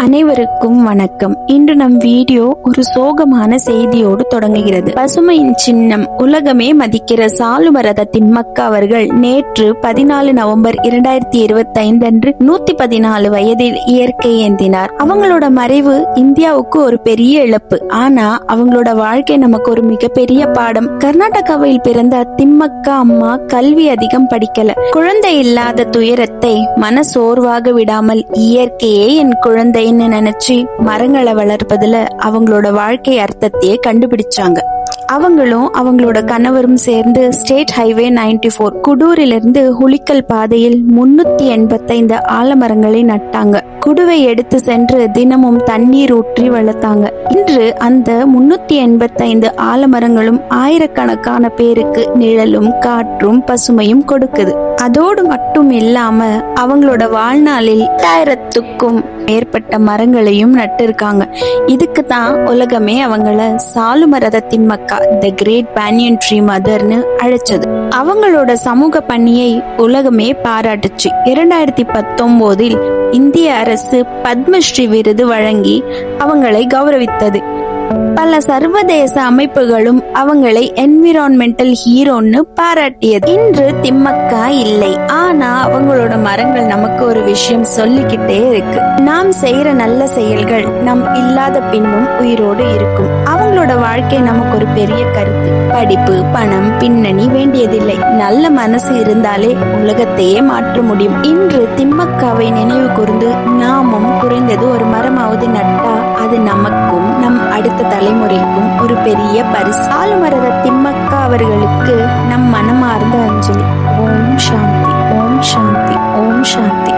அனைவருக்கும் வணக்கம். இன்று நம் வீடியோ ஒரு சோகமான செய்தியோடு தொடங்குகிறது. பசுமையின் சின்னம் உலகமே மதிக்கிற சாலுமரத திம்மக்கா அவர்கள் நேற்று 14 நவம்பர் 2025 அன்று 114 வயதில் இயற்கை ஏந்தினார். அவங்களோட மறைவு இந்தியாவுக்கு ஒரு பெரிய இழப்பு. ஆனா அவங்களோட வாழ்க்கை நமக்கு ஒரு மிகப்பெரிய பாடம். கர்நாடகாவில் பிறந்த திம்மக்கா அம்மா கல்வி அதிகம் படிக்கல. குழந்தை இல்லாத துயரத்தை மன சோர்வாக விடாமல் இயற்கையே என் குழந்தைன்னு நினைச்சு மரங்களை வளர்ப்பதுல அவங்களோட வாழ்க்கை அர்த்தத்தையே கண்டுபிடிச்சாங்க. அவங்களும் அவங்களோட கணவரும் சேர்ந்து ஸ்டேட் ஹைவே 94 குடூரிலிருந்து ஹுலிக்கல் பாதையில் 385 ஆலமரங்களை நட்டாங்க. குடுவை எடுத்து சென்று தினமும் தண்ணீர் ஊற்றி வளர்த்தாங்க. இன்று அந்த 385 ஆலமரங்களும் ஆயிரக்கணக்கான பேருக்கு நிழலும் காற்றும் பசுமையும் கொடுக்குது. அதோடு மட்டும் இல்லாம அவங்களோட வாழ்நாளில் 1000க்கும் மேற்பட்ட மரங்களையும் நட்டு இருக்காங்க. இதுக்கு தான் உலகமே அவங்கள சாலுமரத திம்மக்கா தி கிரேட் பேனியன் ட்ரீ மதர்னு அழைச்சது. அவங்களோட சமூக பணியை உலகமே பாராட்டுச்சு. 2019 இந்திய அரசு பத்மஸ்ரீ விருது வழங்கி அவங்களை கௌரவித்தது. பல சர்வதேச அமைப்புகளும் அவங்களை என்விரான்மெண்டல் ஹீரோன்னு பாராட்டியது. இன்று திம்மக்கா இல்லை, ஆனா அவங்களோட மரங்கள் நமக்கு ஒரு விஷயம் சொல்லிக்கிட்டே இருக்கு. நாம் செய்யற நல்ல செயல்கள் நம் இல்லாத பின்னும் உயிரோடு இருக்கும். அவங்களோட வாழ்க்கை நமக்கு ஒரு பெரிய கருத்து. படிப்பு, பணம், பின்னணி வேண்டியதில்லை. நல்ல மனசு இருந்தாலே உலகத்தையே மாற்ற முடியும். இன்று திம்மக்காவை நினைவு கூர்ந்து நாமும் குறைந்தது ஒரு மரமாவது நட்டா அது நமக்கும் நம் அடுத்த தலைமுறைக்கும் ஒரு பெரிய பரிசு. சாலுமரத திம்மக்கா அவர்களுக்கு நம் மனமார்ந்த அஞ்சலி. ஓம் சாந்தி, ஓம் சாந்தி, ஓம் சாந்தி.